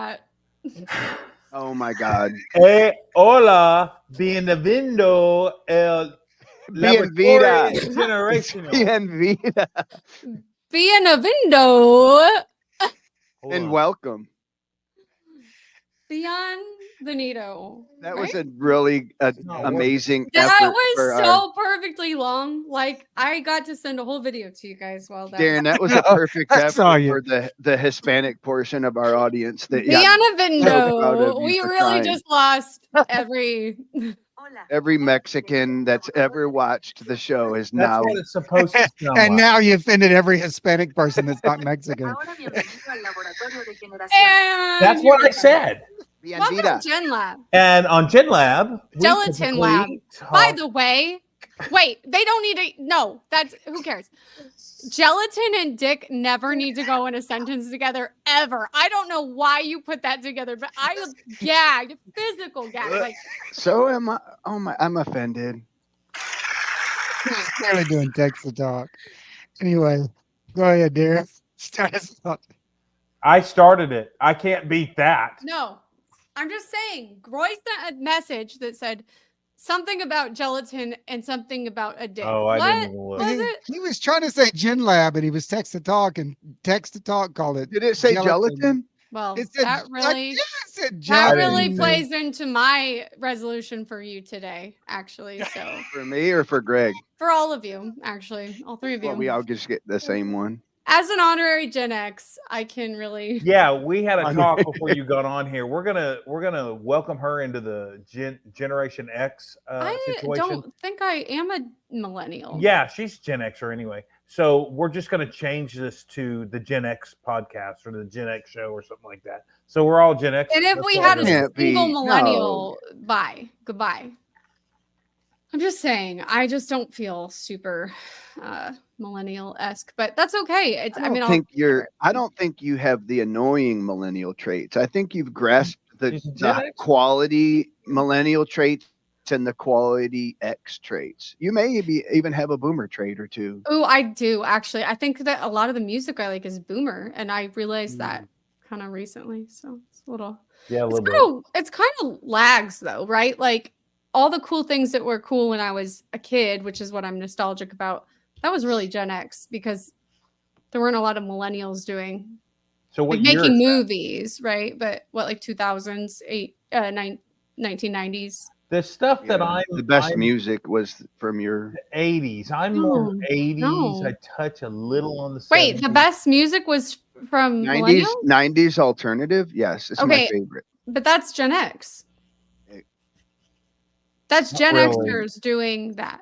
that. Oh my God. Hola, bienvenido el Bienvenida. laboratorio generational. Bienvenida. Bienvenido. Hold And on. welcome. Bienvenido. That right? was a really not amazing That effort was for so perfectly long. Like, I got to send a whole video to you guys while that Darren, that was a perfect I saw effort you. for the Hispanic portion of our audience. That Bienvenido. you We for really trying. just lost every. Every Mexican that's ever watched the show is That's now. what it's supposed to sound And like. now you offended every Hispanic person that's not Mexican. And That's what I said. Welcome Bienvenida. to GenLab. And on GenLab, we Gelatin typically Lab. By talk- the way, wait, they don't need to. No, that's who cares. Gelatin and dick never need to go in a sentence together ever. I don't know why you put that together, but I was gagged, physical gag. Like, So am I. Oh my! I'm offended. He's clearly doing text to talk. Anyway, go ahead, dear. Start us off. I started it. I can't beat that. no, I'm just saying. Groy sent a message that said something about gelatin and something about a dick. Oh, I what didn't even look. was it? He was trying to say GenLab, and he was text to talk, and text to talk called it. Did it say gelatin? Well, It said, that really. it said That I gelatin. really didn't plays into my resolution for you today, actually. So For me or for Greg? for all of you, actually, all three of you. Well, we all just get the same one. As an honorary Gen X, I can really. Yeah, we had a talk before you got on here. We're gonna welcome her into the Generation X I situation. don't think I am a millennial. Yeah, she's Gen Xer anyway. So we're just gonna change this to the Gen X podcast or the Gen X show or something like that. So we're all Gen X. And if we had a Can't be- single no. millennial, bye, goodbye. I'm just saying, I just don't feel super millennial-esque, but that's okay. It's. I mean, I don't think you have the annoying millennial traits. I think you've grasped She's a Gen the X? quality millennial traits and the quality X traits. You may even have a boomer trait or two. Oh, I do actually. I think that a lot of the music I like is boomer, and I realized that kind of recently. So it's a little. Yeah, a It's little bit. kind of lags though, right? Like all the cool things that were cool when I was a kid, which is what I'm nostalgic about. That was really Gen X because there weren't a lot of millennials doing So what like year making is that? movies, right? But what, like 2000s, 1990s. The stuff that Yeah, the best music was from your 80s. I'm more No, 80s. no. I touch a little on the 70s. Wait, the best music was from 90s millennials? 90s alternative. Yes, it's my Okay. favorite. But that's Gen X. Hey. That's Not Gen really. Xers doing that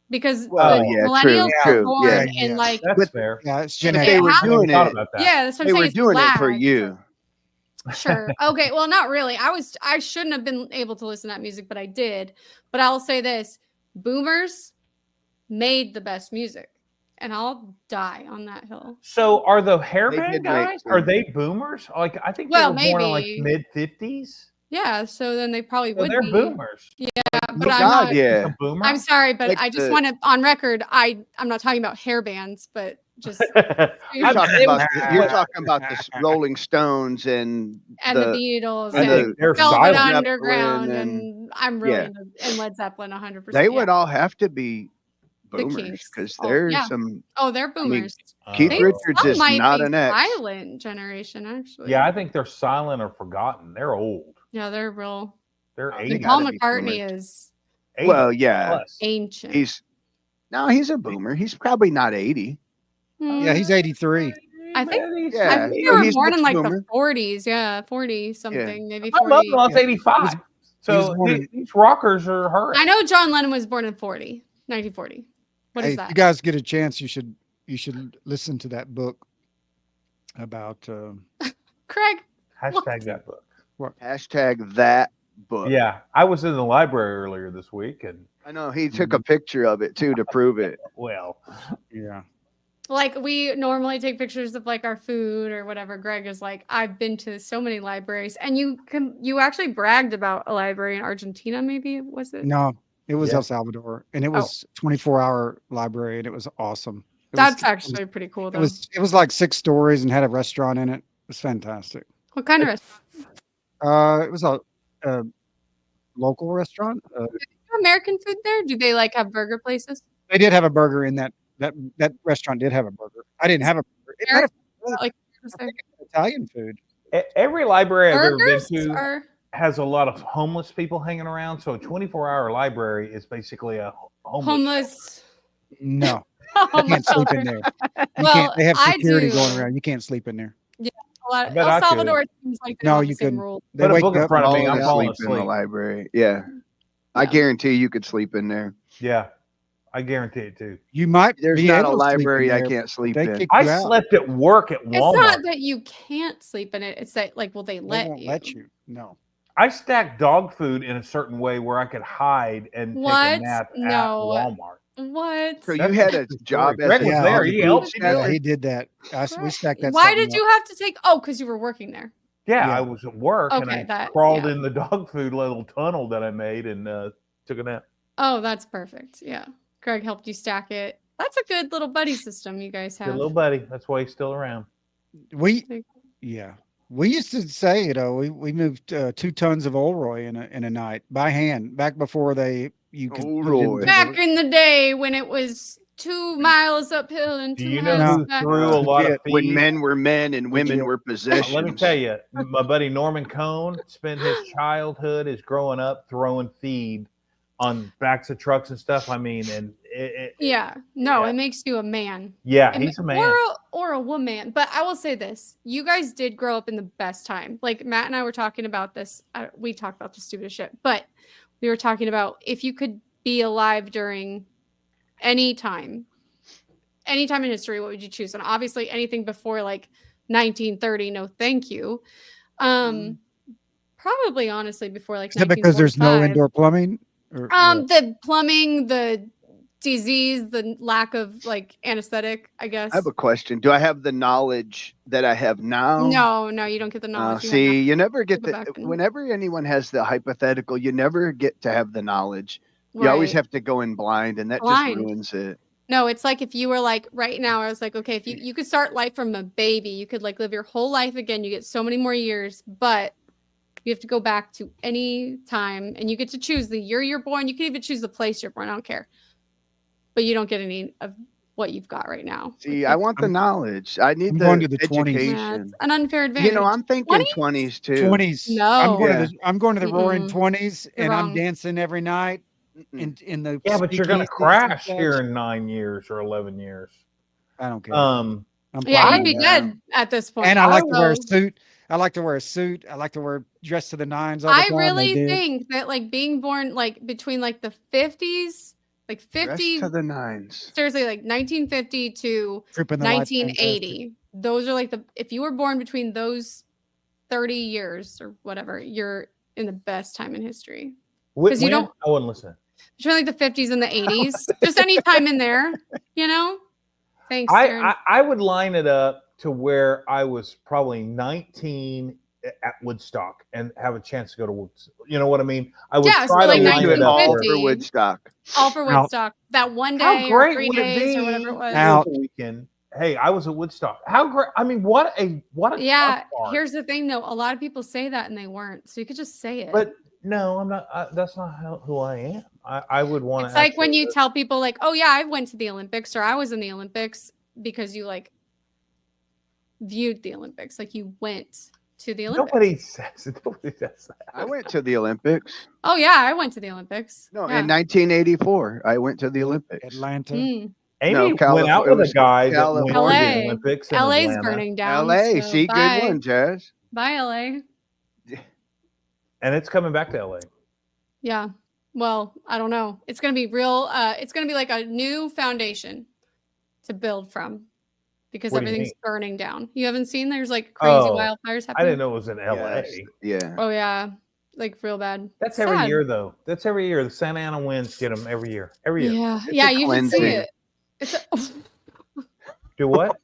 because Well, the yeah, millennials true, were true, born yeah. in like That's But- fair. Yeah, it's Gen But X. they were have- doing Thought it. about that. yeah, that's what I'm They saying. were it's doing it for lagged. you. Sure. Okay. Well, not really. I shouldn't have been able to listen to that music, but I did. But I'll say this: boomers made the best music, and I'll die on that hill. So are the They hairband did make guys? Are they boomers? Like I think Well, they were born in like maybe. mid 50s. Yeah. So then they probably So would they're be. boomers. Yeah, Like, but you I'm God, not. yeah. a boomer. I'm sorry, but Like I just the- want to on record. I'm not talking about hair bands, but just You're I'm- talking it about was- you're talking about the Rolling Stones and and the Beatles I and and think they're Velvet silent. Underground, Zeppelin and I'm really yeah. into Led Zeppelin 100%. they would all have to be The boomers Kinks. because Oh, there's yeah. some. Oh, they're boomers. Keith They Richards some is might not be an X. silent generation, actually. Yeah, I think they're silent or forgotten. They're old. Yeah, they're real. They're They And 80. Paul gotta be McCartney boomers. is 80 Well, yeah, plus. ancient. he's a boomer. He's probably not 80. Yeah, he's 83. I think- Yeah, I think they so were he's born in mixed like boomer. the 40s. Yeah, 40 something, maybe My 40. mother-in-law's Yeah. 85. He So was born in- these rockers are her. I know John Lennon was born in 1940. What Hey, is if that? you guys get a chance, you should listen to that book about Craig, Hashtag that book. Hashtag that book. Yeah, I was in the library earlier this week, and I know he took a picture of it too to prove it. well, yeah. like we normally take pictures of like our food or whatever. Greg is like, I've been to so many libraries, and you actually bragged about a library in Argentina, maybe was it? No, it was Yeah. El Salvador, and it was 24-hour library, and it was awesome. That's actually pretty cool, though. It was like 6 stories and had a restaurant in it. It was fantastic. What kind of restaurant? It was a local restaurant. American food there? Do they like have burger places? They did have a burger in that restaurant did have a burger. I didn't have a burger. It might have, Like I think it's Italian food. Every library I've ever been burgers to or has a lot of homeless people hanging around. So a 24-hour library is basically a homeless. No, you homeless can't sleep in shelter. there. You Well, can't. They have I security do. going around. You can't sleep in there. A lot I bet El I could. Salvador seems like they No, have you the same couldn't. rules. They Put a wake book you in up. front of me. Falling I'm falling asleep in the asleep. library. Yeah. I Yeah. guarantee you could sleep in there. Yeah, I guarantee it too. You might There's be not a able to sleep in library I there, can't but sleep they in. kick I you out. slept at work at It's Walmart. not that you can't sleep in it. It's that like, will they They let won't you? let you. No. I stacked dog food in a certain way where I could hide and take a What? nap No. at Walmart. What? So you That's had the a story. job as Greg a was Yeah, there. dog He food helped me do Yeah, stacker? he did that. We stacked that. Why something did up. you have to take? Oh, because you were working there. Yeah, Yeah. I was at work and Okay, I that- crawled yeah. in the dog food little tunnel that I made and took a nap. Oh, that's perfect. Yeah. Greg helped you stack it. That's a good little buddy system you guys Good have. little buddy. That's why he's still around. Yeah. We used to say, we moved 2 tons of Olroy in a night by hand back before you could put it Olroy. into Back in the day when it was 2 miles uphill and Do 2 you know miles who back. threw a lot of Legit. When feed? men were men and women Legit. were possessions. Let me tell you, my buddy Norman Cohn spent his childhood, his growing up, throwing feed on backs of trucks and stuff. I mean, and Yeah. No, Yeah. it makes you a man. yeah, And- he's a man. or a woman. But I will say this: you guys did grow up in the best time. Like Matt and I were talking about this. We talked about the stupidest shit, but we were talking about if you could be alive during any time in history, what would you choose? And obviously, anything before like 1930, no, thank you. Probably honestly before like Is it because there's no 1945. indoor plumbing? Or what? The plumbing, the disease, the lack of like anesthetic, I guess. I have a question. Do I have the knowledge that I have now? No, you don't get the knowledge. you had See, you never get Go back and- whenever anyone has the hypothetical, you never get to have the knowledge. now. You always Right. have to go in blind, and that Blind. just ruins it. No, it's like if you were like right now, I was like, okay, if you could start life from a baby, you could like live your whole life again. You get so many more years, but you have to go back to any time and you get to choose the year you're born. You can even choose the place you're born. I don't care. But you don't get any of what you've got right now. See, Like, I want the knowledge. I need I'm the going to the 20s. yeah, education. it's an unfair advantage. You know, I'm thinking 20s? 20s too. 20s. No. I'm going to the Roaring Mm-mm. 20s, You're and I'm wrong. dancing every night Mm-mm. in the. Yeah, but you're going to speakeasies and crash such. here in 9 years or 11 years. I don't care. Um, I'm Yeah, fine you'd with be that. dead at this point. And I like to wear a So, suit. I like to wear a suit. I like to wear dress to the nines all the I time. really They did. think that like being born like between like the 50s, like Dress 50, to the nines. seriously, like 1950 to Trip in the Light, fantastic. 1980. Those are like if you were born between those 30 years or whatever, you're in the best time in history. because you don't- I wouldn't listen. Between like the 50s and the 80s, just any time in there, you know? Thanks, Darren. I would line it up to where I was probably 19 at Woodstock and have a chance to go to Woodstock. You know what I mean? I would Yeah, so try like to line it up. 1950. All where- for Woodstock. All for Out. Woodstock. That one How day or great 3 would it days be? or whatever it was. Out. over the weekend. Hey, I was at Woodstock. How great! I mean, what a Yeah, tough part. here's the thing though. A lot of people say that and they weren't. So you could just say it. But no, I'm not. That's not who I am. I would want to. It's like when you tell people like, "Oh yeah, I went to the Olympics" or "I was in the Olympics," because you like viewed the Olympics, like you went to the Olympics. Nobody says it. Nobody says that. I went to the Olympics. Oh yeah, I went to the Olympics. No, yeah. in 1984, I went to the Olympics. Atlanta. Mm. Amy No, went Cali- out it with was a guy that went to the LA. Olympics. In LA's Atlanta, burning down. LA, so see, bye. good one, Jazz. Bye, LA. and it's coming back to LA. Yeah. Well, I don't know. It's gonna be real. It's gonna be like a new foundation to build from because What do you everything's mean? burning down. You haven't seen there's like crazy Oh, wildfires happening. I didn't know it was in LA. Yes. Yeah. Oh yeah, like real bad. That's It's every sad. year, though. That's every year. The Santa Ana winds get them every year. Every year. Yeah, It's yeah. a You should see cleansing. it. It's a, Do what?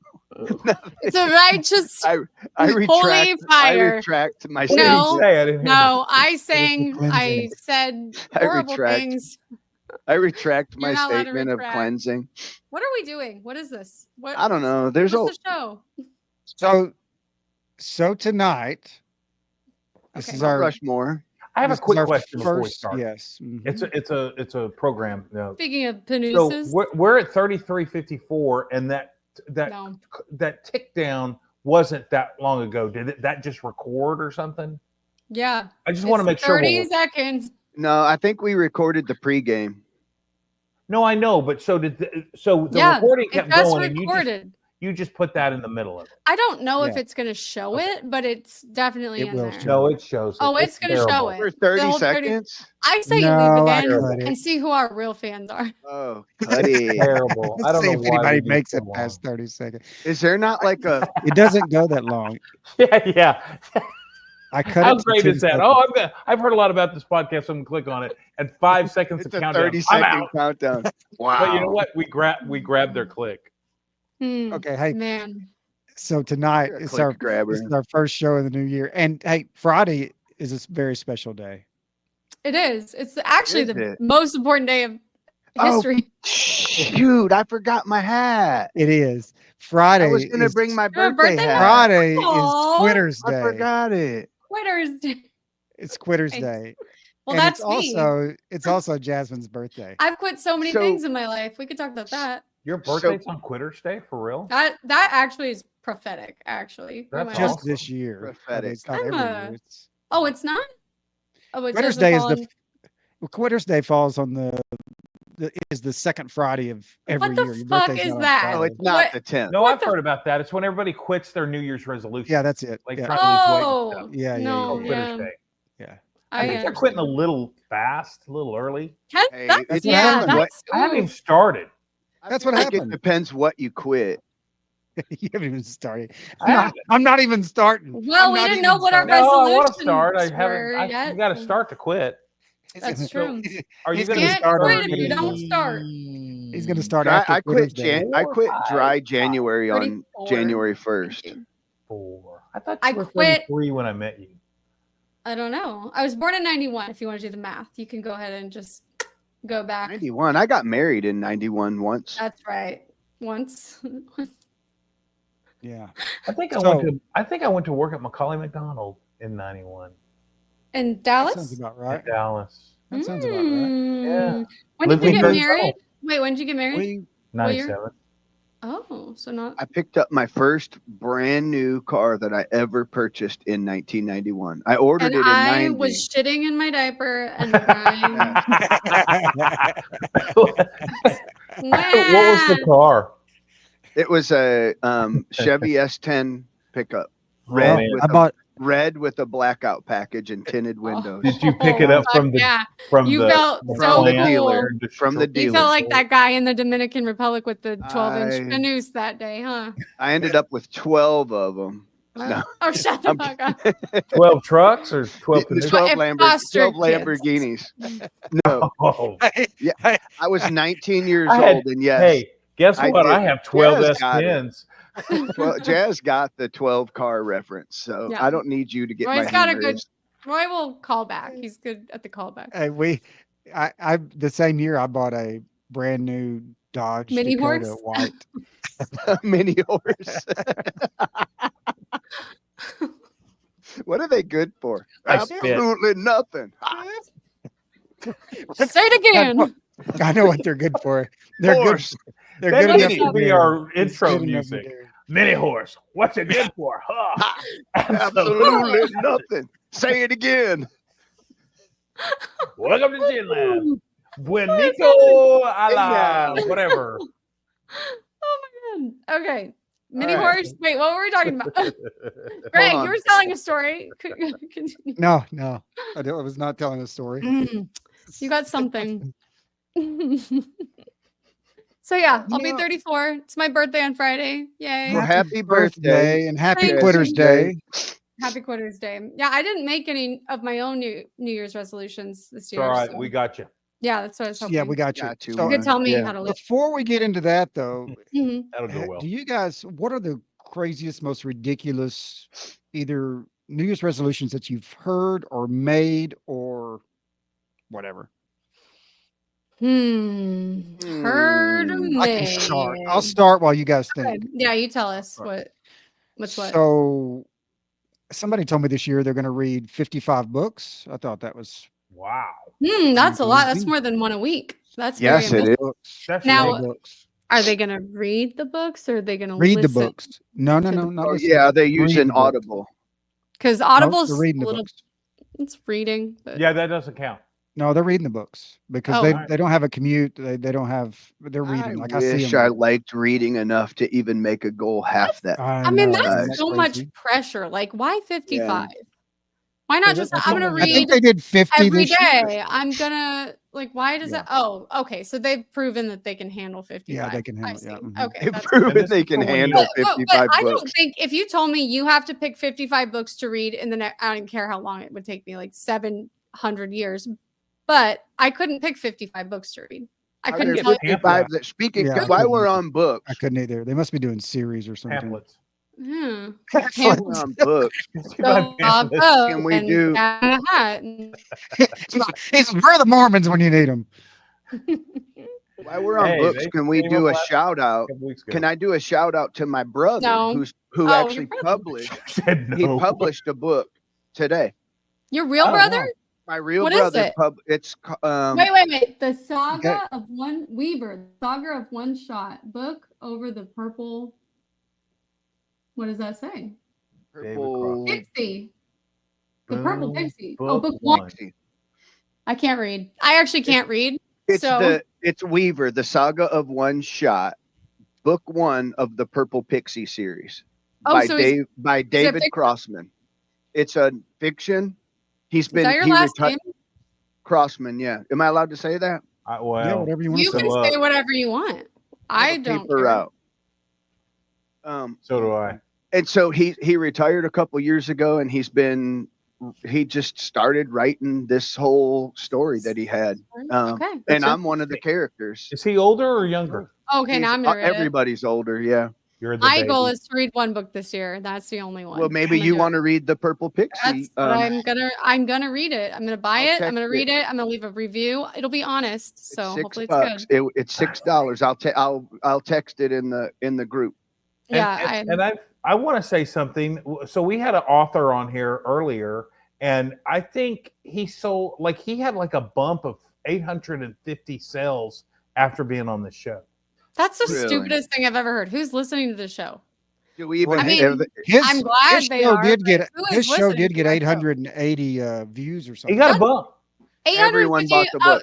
it's a righteous. I Holy retract. I fire. retract my What did No. you say? I didn't hear No, I sang. I cleansing. said I horrible retract. things. I retract You're my not allowed to statement of retract. cleansing. What are we doing? What is this? What? I don't know. There's What's the show? So tonight, This Okay. is Mount our Rushmore. I have a this is quick our question before we first. start. Yes. Mhm. It's a program. No. Speaking of So Panuses, we're at 33:54, and that no. that tick down wasn't that long ago. Did that just record or something? Yeah. I just want to make It's sure. 30 seconds. No, I think we recorded the pregame. No, I know, but so the Yeah, recording it kept just going, and recorded. you just put that in the middle of it. I don't know if Yeah. it's going to show Okay. it, but it's definitely It in will there. show. No, it shows. Oh, it's going to show terrible. it. For The 30 whole 30 seconds? I say you No, leave I it in cut it. and see who our real fans are. Oh, Cuddy. Terrible. I Let's don't see know if why anybody we do makes so it past long. 30 seconds. Is there not like a It doesn't go that long. Yeah. I cut How it to great 10 is that? seconds. Oh, I've heard a lot about this podcast. So I'm gonna click on it, and 5 seconds it's of a countdown. 30-second I'm out. countdown? Wow. But you know what? We grabbed their click. Okay, hey, Man. so tonight You're a it's click our grabber. this is our first show of the new year, and hey, Friday is a very special day. It is. It's actually Is the it? most important day of Oh, history. Shoot, I forgot my hat. It is I Friday. was gonna is bring my Your birthday birthday hat. Friday is Aw. Quitter's I Day. forgot it. Quitters Day. It's Quitter's Thanks. Day. Well, and that's me. it's also Jasmine's birthday. I've quit so many So- things in my life. We could talk about that. Your birthday's on Quitter's Day, for real? That actually is prophetic. Actually, That's Am I Just awesome. this year. Prophetic. It's not I'm every a- year. It's Oh, it's not. Oh, it Quitter's doesn't Day is fall the on- well, Quitter's Day falls on the second Friday of every What the year. Your fuck birthday's is not on that? Friday. Oh, it's not What? the 10th. No, What I've the- heard about that. It's when everybody quits their New Year's resolution. Yeah, that's it. Like yeah. trying to lose weight and Oh, stuff. Yeah, yeah, no, Oh, yeah, Quitter's yeah. Day. Yeah. I think they're quitting a little fast, a little early. Hey, That's, it yeah, depends what- that's. I haven't even ooh. started. I That's feel what like happened. It depends what you quit. You haven't even started. I I'm not even starting. Well, I'm we not didn't even know what our starting. No, I want to resolutions start. I were haven't. yet. You got to start to quit. That's So, true. Are you He's going gonna to Can't start on quit if you Quitter's don't Day. start. He's going to start So after I quit Quitter's Day. I quit dry 4, 5, January on 34. January Thank 1st. you. 4. I thought I you were quit- 33 when I met you. I don't know. I was born in 91. If you want to do the math, you can go ahead and just go back. 91. I got married in 91 once. That's right. Once. Yeah. I think So- I went to work at Macaulay McDonald in '91 In That Dallas? sounds about right. at Dallas. That sounds about right. Mm. When Lived did you in get Bentonville. married? Wait, when did you get married? We 97. Oh, so not. I picked up my first brand new car that I ever purchased in 1991. I ordered And it in I 90. was shitting in my diaper and crying. What was the car? It was a Chevy S10 pickup, red Oh, man. with I bought red with a blackout package and tinted windows. Did you pick it up Fuck from the yeah. from You the felt the so plant cool. dealer. and From the destroy- You dealer. felt like that guy in the Dominican Republic with the 12-inch I- Fanus that day, huh? I ended up with 12 of them. No. Oh, shut the I'm fuck up. 12 trucks or 12 The canoes? 12, It cost your 12 kids. Lamborghinis. No, Oh, I was 19 years I had- old, and yes, hey, guess I what? did. I have 12 Jazz got it. S10s. well, Jazz got the 12 car reference, so Yeah. I don't need you to get Roy's my got hand a good- raised. Roy will call back. He's good at the callback. I the same year I bought a brand new Dodge Mini Dakota horse? white. Mini horse. What are they good for? I spit. Absolutely nothing. Say it again. I know what they're good for. They're Horse. good. They're That good enough needs to to be do. our It's intro good enough to music. do. Mini horse. What's it good for? Huh? Absolutely nothing. Say it again. Welcome to GenLab. Buenico a la Hey, whatever. Oh my god. Okay. Mini All right. horse. Wait, what were we talking about? Greg, on. you were telling a story. Continue. No, I was not telling a story. You got something. So yeah, I'll be No. 34. It's my birthday on Friday. Yay. Well, happy birthday. and happy Thank Quitter's you. Day. Happy Quitter's Day. Yeah, I didn't make any of my own New Year's resolutions this It's year. all right. so- We got you. yeah, that's what I was hoping. Yeah, we got you. Got you, So, You could tell me Yeah. how to live. before we get into that, though, Mhm. That'll do well. do you guys? What are the craziest, most ridiculous, either New Year's resolutions that you've heard or made or whatever? Heard Hmm. I can start. I'll start while you guys Okay, think. yeah, you tell us Right. what's what. So somebody told me this year they're going to read 55 books. I thought that was Wow. That's a lot. That's amazing. more than one a week. That's Yes, very it ambitious. is. Books. That's Now- amazing. Books. Are they going to read the books or are they going to Read the listen? books. No, to the not Oh listen. yeah, they Read using the books. Audible. Because No, Audible's they're reading a the little. books. It's reading. But Yeah, that doesn't count. No, they're reading the books because Oh. they don't have a commute. They don't have. They're reading. Like I see wish them. I liked reading enough to even make a goal half that. I mean, know, that's isn't that so much crazy? pressure. Like, why 55? Why not just? That's I'm gonna what I think read they did 50 every this year. day. I'm gonna like. Why does Yeah. it? Oh, okay. So they've proven that they can handle 55. Yeah, they can I handle. see. Yeah. Okay, They've that's proven this they is can for when you- handle but 55 I books. don't think if you told me you have to pick 55 books to read in the next, I don't care how long it would take me, like 700 years, but I couldn't pick 55 books to read. I Are couldn't there tell you. 55 that speaking Yeah, I while couldn't we're either. on books, I couldn't either. They must be doing series or something. Pamphlets. Hmm. while we're on books, So, Pamphlets. Can we and do- Cat in a Hat. It's where are the Mormons when you need them? while we're on Hey, books, they can we came do up a last- shout out? couple weeks ago. Can I do a shout out to my brother No. who Oh, your actually brother. published? Said no. He published a book today. Your real Oh, brother? wow. My real What is brother it? it's Wait. The Saga Okay. of One Weaver, the Saga of One Shot, book over the purple. What does that say? purple Pixie. The purple Boom. Pixie. Oh, book one. one. I can't read. I actually can't read. It's So it's Weaver, the Saga of One Shot, book 1 of the Purple Pixie series Oh, by so is David fiction? Crossman. It's a fiction. He's is been that your he last reti- name? Crossman, yeah. Am I allowed to say that? Well, Yeah, whatever you want You to say. can so, say whatever you want. I have a don't paper care. out. so do I. And so he retired a couple years ago, and he just started writing this whole story that he had. Okay. And That's I'm one of the characters. Is he older or younger? Okay, now I'm gonna read it. Everybody's older, yeah. You're the My baby. goal is to read one book this year. That's the only one. Well, maybe you want to read the Purple Pixie. That's what I'm gonna read it. I'm gonna buy I'll it. I'm gonna text read it. I'm gonna leave a review. It'll be honest. So hopefully it's good. It's $6. I'll text it in the group. And I want to say something. So we had an author on here earlier, and I think he sold he had a bump of 850 sales after being on the show. That's the Really? stupidest thing I've ever heard. Who's listening to the show? Do we even I mean, have I'm glad his they show are, did but get who is his show listening did to get that show? 880 views or He something. got a bump. 850. Everyone bought the book.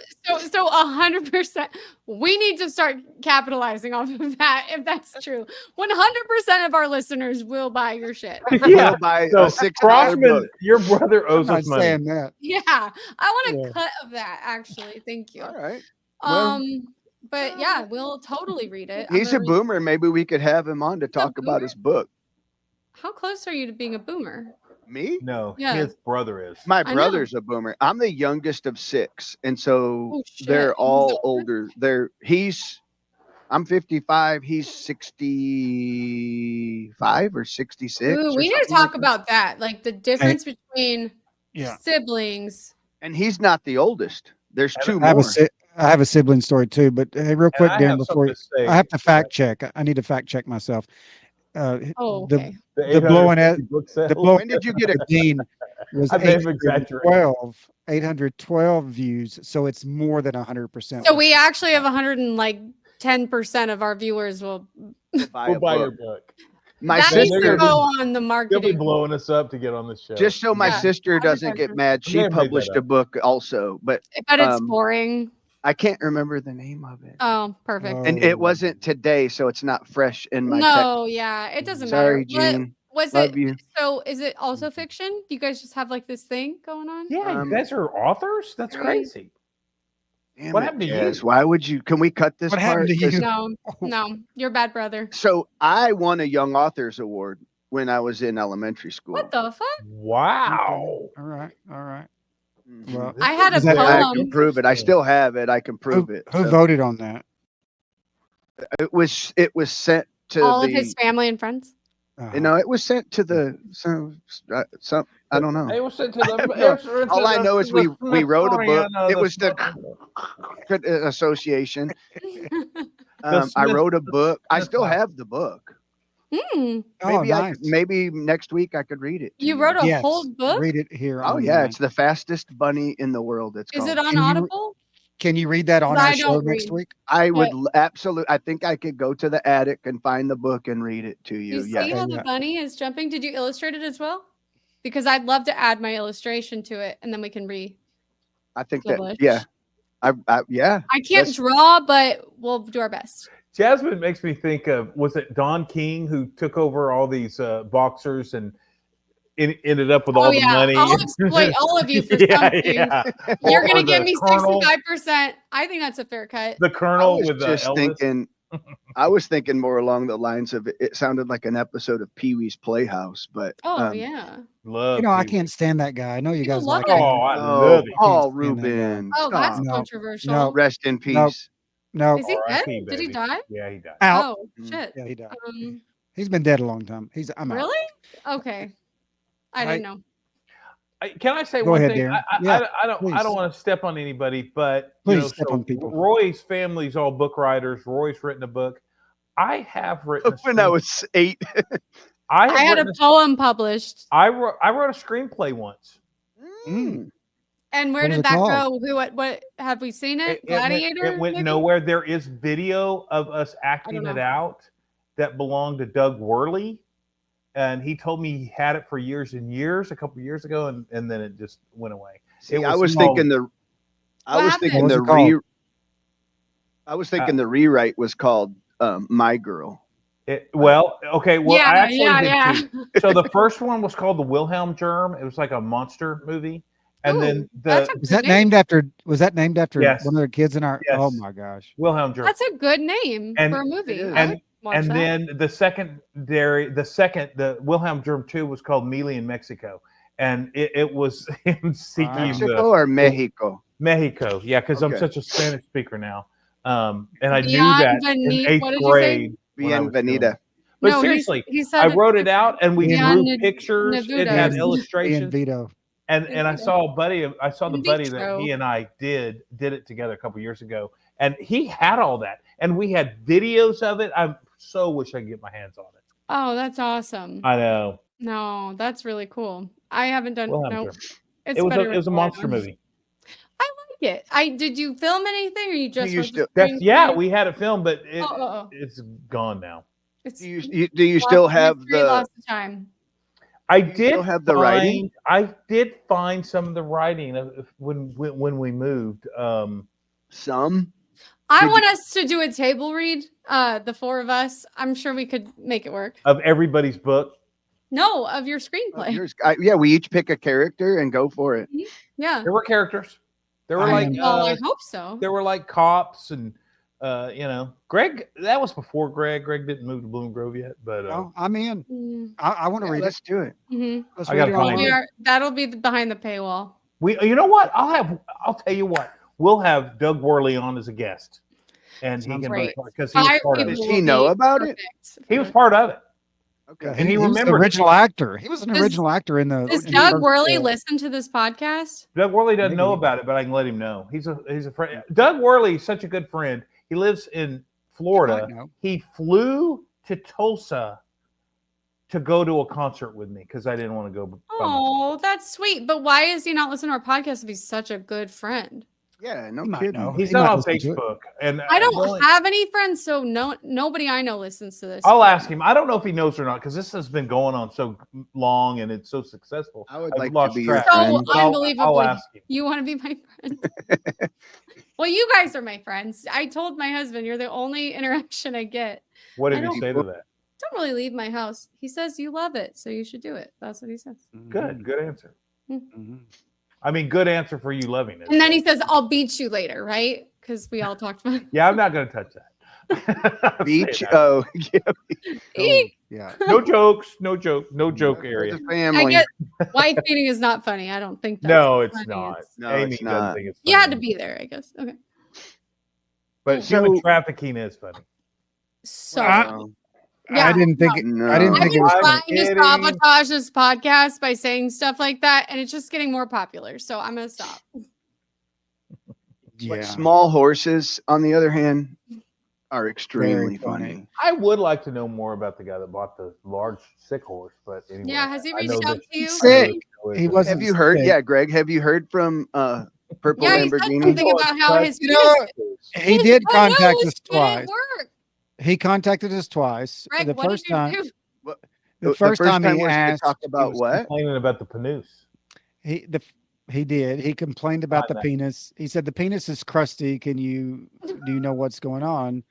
So 100%. We need to start capitalizing off of that. If that's true, 100% of our listeners will buy your shit. We'll buy So a $6 Crossman, book? your brother I'm owes not us money. saying that. Yeah, I want a Yeah. cut of that. Actually, thank you. All right. well- But yeah, we'll totally read it. I'm He's a gonna read- boomer. Maybe we could have him on to talk about boomer? his book. How close are you to being a boomer? Me? No, Yeah. his brother is. My know. brother's a boomer. I'm the youngest of 6, and so Oh, shit. they're He's all older? older. I'm 55. He's 65 or 66. Ooh, or we need to something talk like that. about that. Like the difference between Yeah. siblings. And he's not the oldest. There's And 2 I have more. I have a sibling story too, but hey, real quick, And I Dan, have before something to say. I have to fact check. I need to fact check myself. Oh, the okay. The blowing 850 book sales. the blowing When did you get a the Dean was I may have exaggerated. 812 views, so it's more than 100%. So we actually have 110% of our viewers will. buy We'll a buy book? your book. My That they're needs sister, to go on the They'll be marketing. blowing us up to get on the show. just so my Yeah, sister doesn't get advertisement. mad, I may she have made that published a up. book also, but But it's um, boring. I can't remember the name of it. Oh, perfect. And it wasn't today, so it's not fresh in my No, yeah, it doesn't Sorry, matter. Gene. Was Love it? you. So is it also fiction? Do you guys just have this thing going on? Yeah, you guys are authors? That's Right. crazy. Damn What it, happened to Jazz. you? Why would you? Can we cut this What part? happened to you? 'Cause- No, you're a bad brother. So I won a Young Authors Award when I was in elementary school. What the fuck? Wow. All right. Mhm. Well, I had a Is that- I poem. can prove it. I still have it. I can prove it. Who So voted on that? it was sent to All the. of his family and friends. It was sent to the some. I don't know. It was sent to I have the. All I know is we wrote a book. Smithsonian, It was the association. I wrote a book. I still have the book. Mm. Oh, nice. Maybe next week I could read it. to You wrote a Yes, whole book? read it here. Oh on, yeah, it's the fastest bunny in the world. It's Is called. it on Can you- Audible? Can you read that on 'Cause our I show don't next read. week? I would Okay. absolutely. I think I could go to the attic and find the book and read it to you. You see Yes. how Okay, the yeah. bunny is jumping? Did you illustrate it as well? Because I'd love to add my illustration to it, and then we can I think that. publish. Yeah. Yeah. I can't That's- draw, but we'll do our best. Jasmine makes me think of, was it Don King who took over all these boxers and ended up with all the money? I'll exploit all of you for something. You're gonna give me 65%. I think that's a fair cut. The I Colonel was with just Elvis. thinking. I was thinking more along the lines of it sounded like an episode of Pee Wee's Playhouse, but Oh yeah. Love I Pee-wee. can't stand that guy. I know you People guys love like him. him. Oh, I oh, love it. Paul Can't stand that guy. Rubin. Oh, that's stop. No, controversial. no. Rest in Nope. peace. No, Is he dead? R.I.P., Did he baby. die? Yeah, he died. out. Oh Mm. shit. Yeah, he died. Um, He's been dead a long time. I'm out. really? Okay. I didn't know. Can I say Go one ahead, thing? Darren. I Yeah, don't please. want to step on anybody, but Please step on people. Roy's family's all book writers. Roy's written a book. I have written. When I was 8. I had a poem published. I wrote a screenplay once. Mm. And where What is did it that called? go? What have we seen it? It went, Gladiator? it went maybe? nowhere. There is video of us acting know. it out that belonged to Doug Worley. And he told me he had it for years and years, a couple of years ago, and then it just went away. See, was I was called- thinking the. I What was happened? thinking What was the it called? I was thinking the rewrite was called My Girl. Well, okay. Well, I actually yeah. did too. So the first one was called The Wilhelm Germ. It was like a monster movie. And Ooh, then that's the a Was good that name. named after? Was that named after Yes. one of the kids in our? Yes. Oh my gosh! Wilhelm Germ. That's a good name And- for a movie. It is. I would watch And that. then the Wilhelm Germ 2 was called Mealy in Mexico. And it was him seeking Mexico or Mexico? Mexico. Yeah, because I'm Okay. such a Spanish speaker now. And I knew Beyond that the in need- 8th what did you say? grade. when I was doing Bienvenida. it. But No, seriously, he said I wrote it out and we Beyond drew the- pictures. It Nevuda. had Yes. Ian illustrations. Vito. And I saw a buddy. I saw the In buddy that vitro. he and I did it together a couple years ago, and he had all that, and we had videos of it. I so wish I could get my hands on it. Oh, that's awesome. I know. No, that's really cool. I haven't done. We'll have No, to. it's It was better a with monster Lana. movie. I like it. Did you film anything, or you just used wrote to- the Yeah, screenplay? we had it filmed, but Oh. it's gone now. It's Do you still have the? lost of time. I you still did have the writing? I did find some of the writing of when we moved. Some. I Did want us to do a table read. The four of us. I'm sure we could make it work. Of everybody's book. No, of your screenplay. Yeah, we each pick a character and go for it. Yeah. There were characters. There were I like am- Well, I hope so. there were like cops and Greg. That was before Greg. Greg didn't move to Bloom Grove yet, but Well, I'm in. Mm, I want to Yeah, read it. let's do it. mhm. Let's I read gotta it find online. it. That'll be behind the paywall. you know what? I'll tell you what. We'll have Doug Worley on as a guest, and he Sounds can great. because he was 5 part of people it. Does will he know be about it? perfect. He was part of it. Okay. And he was the remembered it. original actor. He was an Does- original actor in the. Does in the Doug first, Worley listen to this podcast? Doug Worley doesn't know Maybe. about it, but I can let him know. He's a friend. Doug Worley is such a good friend. He lives in Florida. might know. He flew to Tulsa to go to a concert with me because I didn't want to go. by myself. Oh, that's sweet. But why is he not listening to our podcast if he's such a good friend? Yeah, no He might kidding. know. He's He not might on listen to it. Facebook, and I don't only- have any friends, so nobody I know listens to this. I'll ask him. I don't know if he knows or not because this has been going on so long and it's so successful. I would I've like to lost be your track. So friend. I'll unbelievably, ask him. you want to be my friend? Well, you guys are my friends. I told my husband you're the only interaction I get. What did I he don't- say to that? Don't really leave my house. He says you love it, so you should do it. That's what he says. Good answer. Mhm. I mean, good answer for you loving it. And then he says, "I'll beat you later," right? Because we all talked about. Yeah, I'm not going to touch that. I'm Beach. saying that. Oh, yeah. Eek. Yeah. No jokes. No joke There's area. a I family. get wife beating is not funny. I don't think that's No, it's funny. not. No, Amy it's doesn't not. think it's You had funny. to be there, I guess. Okay. But So- human trafficking is funny. So Wow. yeah, I didn't think. No. I didn't I've think it been was. trying to kidding. sabotage this podcast by saying stuff like that, and it's just getting more popular. So I'm gonna stop. But Yeah. small horses, on the other hand, are extremely funny. I would like to know more about the guy that bought the large sick horse, but anyway. Yeah, has he I reached know out that- to you? Sick. I know He that- wasn't. Have you heard? sick. Yeah, Greg. Have you heard from Purple Yeah, he said Lamborghini? something about how his You penis. know, he did Oh, no, contact his us didn't twice. work. He contacted us twice. Greg, The what first did you time, do? the first time he was to asked, talk He about was what? complaining about the panoose. he did. He complained about the that. penis. He said the penis is crusty. Do you know what's going on?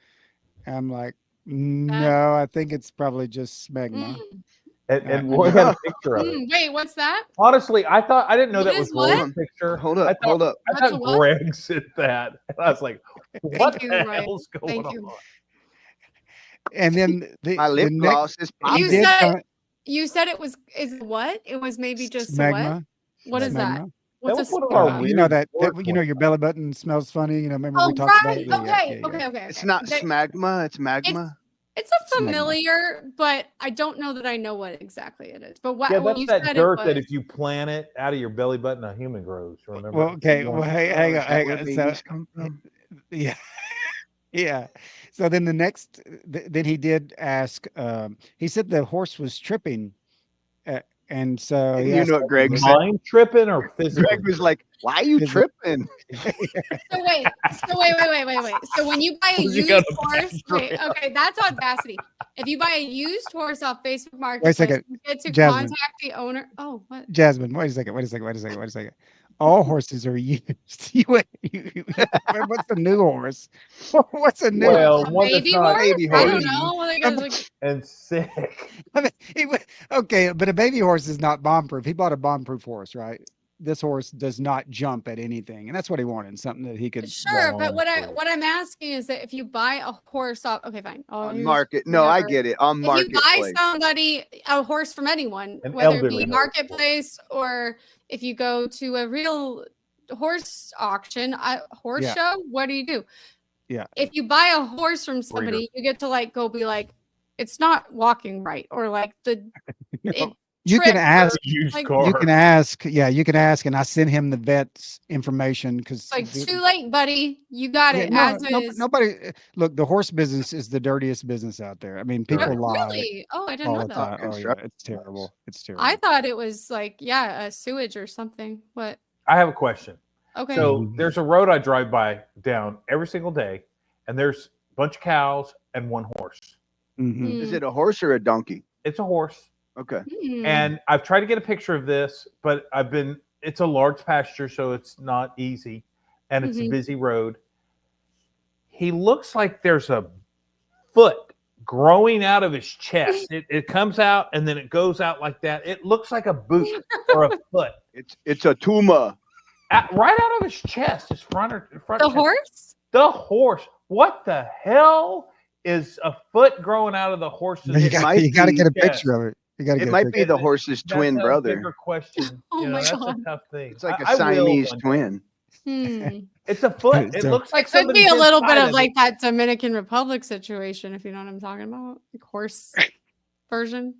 I'm like, no, I think it's probably just smegma. Mm, And Roy had a picture of it. wait, what's that? Honestly, I didn't know What that is was Roy's what? picture. Hold up. I thought That's a what? Greg said that. And I was like, what you, the Roy. hell's going Thank you. on? And then My lip gloss is You popping. said- You said it was what? It was maybe just a what? smegma. What is that? Smegma. What's a That was one of our smegma? You know weird that word you know points. your belly button smells funny. You know, remember Oh, we talked about right. it. Yeah, Okay. It's not smagma. It's magma. It's a Smegma. familiar, but I don't know that I know what exactly it is. But what Yeah, when that's you that said dirt it that was, if you plant it out of your belly button, a human grows. Remember? Well, okay. Well, hang Is on. that Hang where on. So, babies come from? yeah, yeah. So then the next, then he did ask. He said the horse was tripping, and so he You asked, know what Greg said? Mind tripping or physical? Greg was like, "Why are you Physical. tripping?" so wait. So when you buy a You used got a horse, wait, background. okay, that's audacity. If you buy a used horse off Facebook Wait a Marketplace, second, you get to Jasmine. contact the owner. Oh, what? Jasmine, wait a second. All horses are used. What's the new horse? What's a new? Well, A one that's baby not horse? baby I horse. don't know. Like, it's like, and sick. I mean, okay, but a baby horse is not bomb-proof. He bought a bomb-proof horse, right? This horse does not jump at anything, and that's what he wanted, something that he could. sure, but what Bomb-proof. I'm asking is that if you buy a horse off, okay, fine. On market. No, I get it. On If you buy marketplace. somebody a horse from anyone, An whether it elderly be horse. marketplace or if you go to a real horse auction, horse Yeah. show, what do you do? Yeah. If you buy a horse from somebody, you get to like go be like, it's not walking right, or like the it You can tripped, or, ask. Used like, car. You can ask. Yeah, you can ask, and I sent him the vet's information because it's like too late, buddy. You got it as is. nobody. Look, the horse business is the dirtiest business out there. I mean, people Dirty. lie Really? Oh, I didn't all know the that. time. Oh yeah, Construct- it's terrible. It's terrible. I thought it was like, yeah, a sewage or something. What? I have a question. Okay. So there's a road I drive by down every single day, and there's a bunch of cows and one horse. Mhm. Is it a horse or a donkey? It's a horse. Okay. Hmm. And I've tried to get a picture of this, but it's a large pasture, so it's not easy. And it's a Mhm. busy road. He looks like there's a foot growing out of his chest. It comes out and then it goes out like that. It looks like a boot or a foot. It's a tumor. Right out of his chest, his front the chest. horse? The horse. What the hell is a foot growing out of the horse's You It chest? might got to be- get a yes. picture of it. You got to It get. a might picture. be the horse's That's twin a brother. bigger question. Oh my that's God. a tough thing. It's like a I will Siamese one day. twin. Hmm. It's a foot. It So- looks like It could somebody's be a little bit inside of like it. that Dominican Republic situation, if you know what I'm talking about. Like horse version.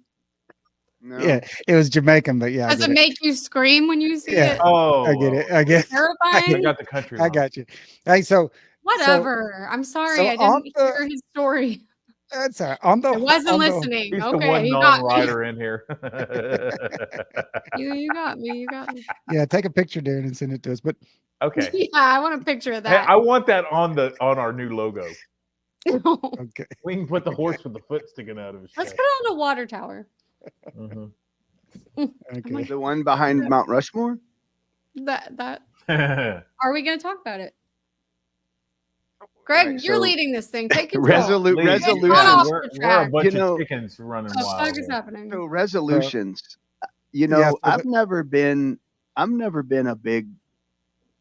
No. Yeah, it was Jamaican, but yeah, I Does get it it. make you scream when you see Yeah. it? Oh, I get it. I get. I Terrifying? got the country. I wrong. got you. Hey, so Whatever. I'm sorry. so I on didn't the- hear his story. that's all right. On the I wasn't on the- listening. He's Okay, the one you got me. non-writer in here. You got me. You got me. Yeah, take a picture, Darren, and send it to us. But Okay. Yeah, I want a picture of Hey, that. I want that on our new logo. okay, We can put the horse with the foot sticking out of his Let's chest. put it on the water tower. Mhm. okay. The one behind Mount Rushmore? That Mhm. are we gonna talk about it? Greg, Right, you're so- leading this thing. Take control. Please. Resolution. off We're the a track. bunch You know- of chickens running What the wild. fuck is here. happening? So resolutions. Yeah, so I've never been a big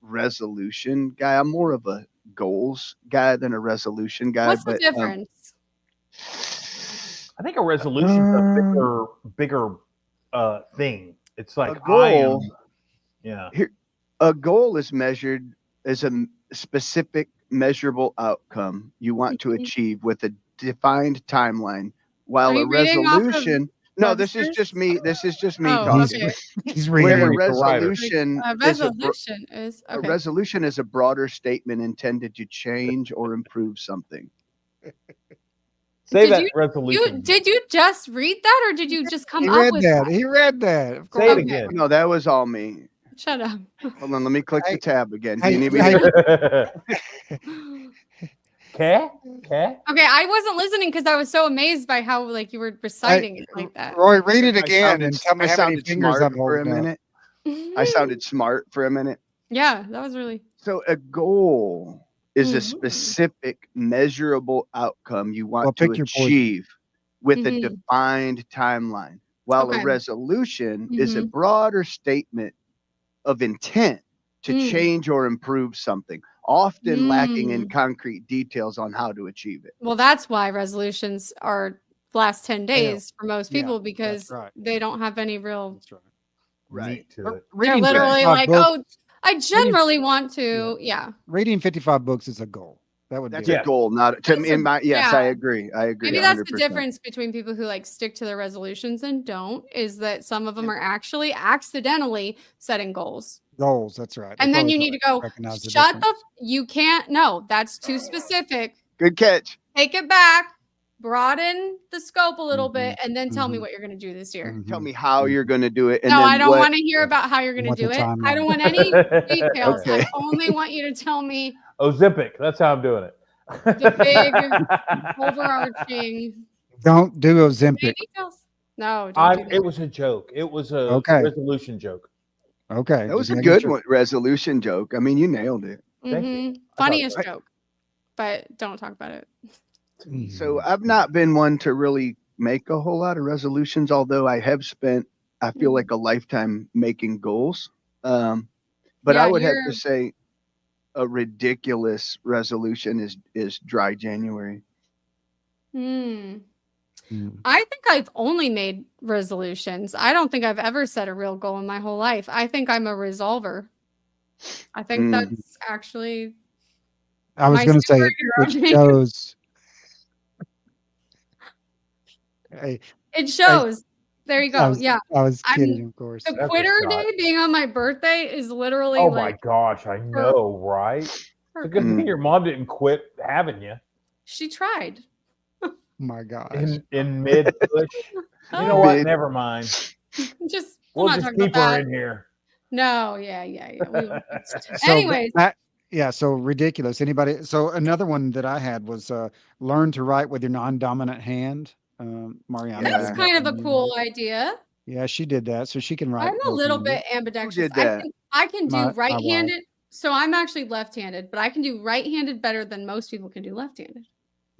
resolution guy. I'm more of a goals guy than a resolution guy. What's the but difference? I think a resolution's a bigger thing. It's like A goal- yeah. a goal is measured as a specific measurable outcome you want to Mhm. achieve with a defined timeline, while Are a you reading off of resolution no this is Webster's? just me Oh, talking. okay. He's Where reading. a He's a writer. resolution A is resolution is a okay. resolution is a broader statement intended to change or improve something. Say Did that you- resolution. Did you just read that, or did you just come He up read with that. that? He read that. Of Say course. it Okay. again. No, that was all me. Shut up. Hold on, let me click Hey, the tab again. Do hey, you need me hey. to? Okay. Okay, I wasn't listening because I was so amazed by how like you were reciting it like that. Roy, read it I again and tell me I how many sounded fingers smart I'm for a holding up. minute. I sounded smart for a minute. Yeah, that was really. So a goal is a Mhm. specific, measurable outcome you want Well, to pick your poison. achieve with a Mhm. defined timeline, while Okay. a resolution is a Mhm. broader statement of intent to Mm. change or improve something, often lacking in Mm. concrete details on how to achieve it. Well, that's why resolutions are last 10 days for most Yeah, people that's because right. they don't have any real. That's right. Meat to But it. They're reading literally 55 like, books, oh, I generally want to. Yeah. reading 55 books is a goal. That would That's be a Yes. goal, not to That's me. In my yes, yeah. I agree. I agree. Maybe that's the 100%. difference between people who like stick to their resolutions and don't, is that some of them are actually accidentally setting goals. goals. That's right. They And then probably you don't need to go, recognize the shut the, difference. you can't, no, that's too specific. Good catch. Take it back, broaden the scope a little bit, and then tell me Mhm. what you're going to do this year. Tell Mhm. me how you're going to do it, and No, then I don't what. want to hear about how you're going to Want do the it. I timeline. don't want any details. Okay. I only want you to tell me Ozempic. That's how I'm doing it. the big overarching Don't do any Ozempic. details. No, don't do that. It was a joke. It was a Okay. resolution joke. Okay. That was just a making good sure. one, resolution joke. I mean, you nailed it. Thank you. Funniest I joke, but don't talk about it. So I've not been one to really make a whole lot of resolutions, although I have spent, I feel like, a lifetime making goals. But Yeah, I would have you're- to say a ridiculous resolution is dry January. Hmm. Mm. I think I've only made resolutions. I don't think I've ever set a real goal in my whole life. I think I'm a resolver. I think Mm. that's actually I was my going to say it superhero. shows. Hey, It shows. There you go. Yeah. I was I'm- kidding, of course. The That's a quitter shot. day being on my birthday is literally Oh my like gosh, I know, right? It's a good thing your mom didn't quit having you she tried. Oh my gosh. in mid push. You know what? Never mind. Just We'll not just talking keep about her that. in here. No, yeah. We won't. So Anyways. yeah, so ridiculous. Anybody? So another one that I had was learn to write with your non-dominant hand. Mariana. Yeah. That's kind of a cool idea. Yeah, she did that, so she can write. I'm a little both-handed. bit ambidextrous. did that? I can do My wife. right-handed. So I'm actually left-handed, but I can do right-handed better than most people can do left-handed.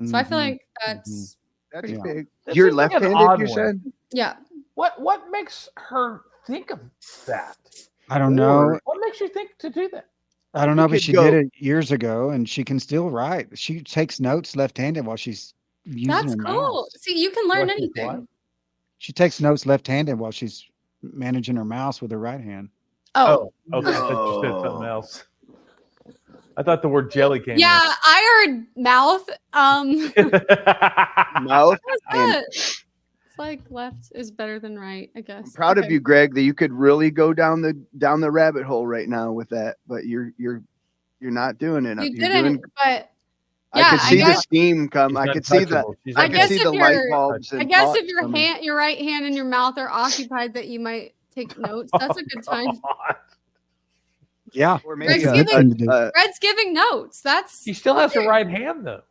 So I feel Mhm. like that's That's Yeah. big. That You're seems like an left-handed, odd you one. said? yeah. What makes her think of that? I don't know. What makes you think to do that? I don't know, You but could she go- did it years ago, and she can still write. She takes notes left-handed while she's using That's her cool. mouse. See, you can learn What is anything. She takes notes left-handed while she's managing her mouse with her right hand. Oh. Okay. I thought you said something No. else. I thought the word jelly came Yeah, I heard mouth. in. Mouth. What's And that? It's like left is better than right, I guess. I'm proud of Okay. you, Greg, that you could really go down the rabbit hole right now with that, but you're not doing it. You You're didn't, doing. but I yeah, could I see the guess- steam come. She's I could see the. untouchable. She's I I could guess see if the light you're- bulbs. I And guess thoughts if your coming. your right hand and your mouth are occupied, that you might take notes. That's a good time. Yeah, Or Greg's maybe that's a good thing to do. Red's giving notes. That's She still has her right hand though.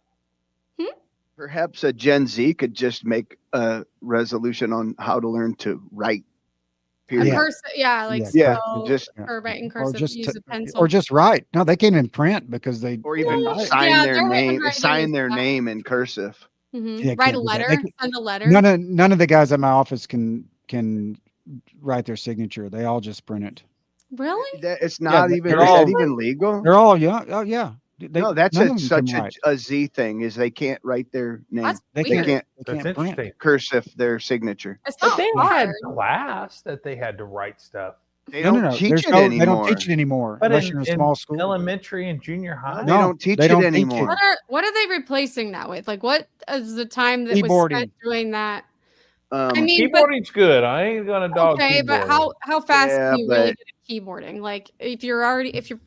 perhaps a Gen Z could just make a resolution on how to learn to write. a Period. cursive. Yeah, like Yeah, spell just- or writing or cursive. just Use a pencil. or just write. No, they can't even print because they Or even Well, sign yeah, their their name. handwriting Sign is their fast. name in cursive. Mhm. Yeah, Write can't a do that. letter. They can- Send a letter. none of the guys at my office can write their signature. They all just print it. Really? It's not even. they're Is all- that even legal? They're all young. Oh yeah. No, that's none of them such can write. a Z thing. Is they can't write their name. That's They weird. can't They That's can't print. interesting. cursive their signature. It's But not they hard. had class that they had to write stuff. They No, don't no, no. teach There's it no, anymore. they don't teach it anymore But unless you're in a small school. elementary and junior high. They don't teach they it don't teach anymore. What are they replacing that with? Like, what is the time that was Keyboarding. spent doing that? Um, I mean, but Keyboarding's good. I ain't gonna dog okay, but keyboarding. how fast Yeah, can you really but- get at keyboarding? Like, if you're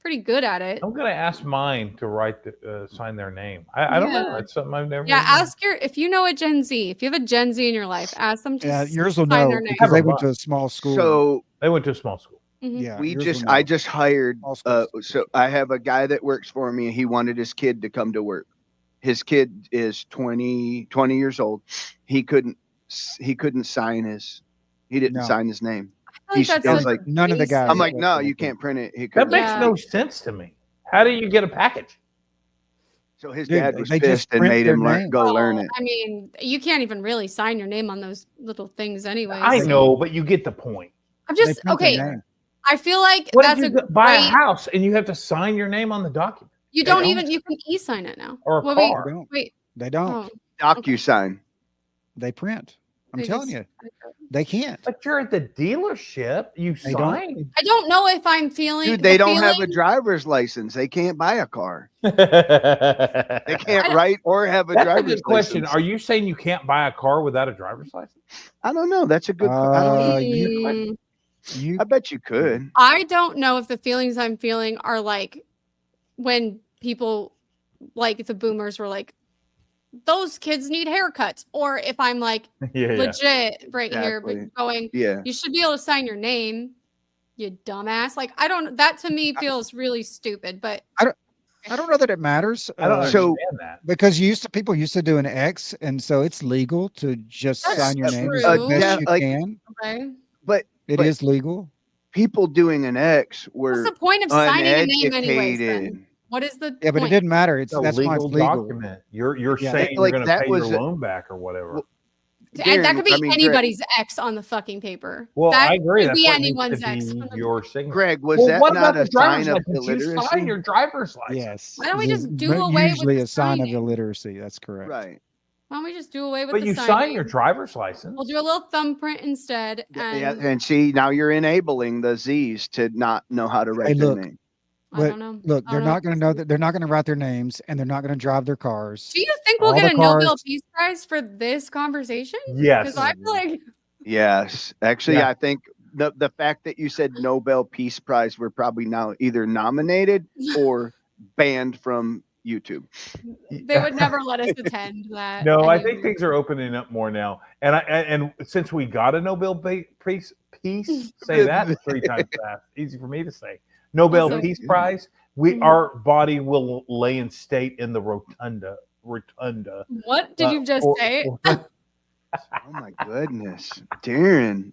pretty good at it. I'm gonna ask mine to sign their name. I don't know. Yeah. It's something I've never. Yeah, ask if you know a Gen Z, if you have a Gen Z in your life, ask them to yours will sign know their name. because they Have a went to a small school. So They went to a small school. Mhm. Yeah, I just hired All schools. so I have a guy that works for me. He wanted his kid to come to work. His kid is 20 years old. He couldn't sign he didn't No. sign his name. I feel like I was that's like, none of the guys. I'm like, that no, work you there. can't print it. He That couldn't. makes Yeah. no sense to me. How do you get a package? So his Dude, dad was they just pissed and print made their him name. go learn it. I mean, you can't even really sign your name on those little things anyway. I so- know, but you get the point. I'm They just print their okay. name. I feel like What that's if you buy a house and you have to sign your name on the document you They don't don't. even you can e-sign it now. or a Well, car? They don't. Wait. They don't. Oh, DocuSign. They print. I'm they telling just- you, they can't. But you're at the dealership. You They don't. sign. I don't know if I'm feeling. Dude, they the don't have a feeling- driver's license. They can't buy a car. They They can't don't- write or have a That's a driver's good question. license. Are you saying you can't buy a car without a driver's license? I don't know. That's a good. I don't know. Mm, You I bet you could. I don't know if the feelings I'm feeling are like when people like the boomers were like, those kids need haircuts, or if I'm like Yeah. legit right here, Exactly. but going, Yeah. you should be able to sign your name, you dumbass. Like I don't. That to me feels really stupid. But I don't know that it matters. I don't So- understand that. Because people used to do an X, and so it's legal to just That's sign your name as true. best Yeah, you like- can. okay, But It but- is legal. people doing an X what's were the point of signing a name anyways? uneducated. Then what is the Yeah, but it point? didn't matter. It's a That's why it's legal legal. document. You're Yeah. saying Like, you're going to that pay your was a- loan back or whatever. Well, And that Darren, could be I mean, Greg- anybody's X on the fucking paper. Well, that I agree. could That's be what needs anyone's to X. be your signature. Greg, was Well, that what not about a the driver's sign of license? You illiteracy? sign your driver's license. Yes. Why don't we This just is do away with usually the a sign of signing? illiteracy. That's correct. Right. Why don't we just do away with But the you signing? sign your driver's license. We'll do a little thumbprint instead. And Yeah, and see, now you're enabling the Z's to not know how to write Hey, their look. name. I But don't know. look, I they're don't know not going to know that they're not going to write their names, and they're not going to drive their cars. Do you think we'll all get the a Nobel cars- Peace Prize for this conversation? Yes. Because I feel like Yes. Actually, Yeah. I think the fact that you said Nobel Peace Prize, we're probably now either nominated or banned from YouTube. they would never let us attend that. No, I anymore. think things are opening up more now. And since we got a Nobel Peace, say that 3 times fast. Easy for me to say. Nobel Also- Peace Prize. Mhm. Our body will lay in state in the rotunda. What did you just say? Oh my goodness. Darren,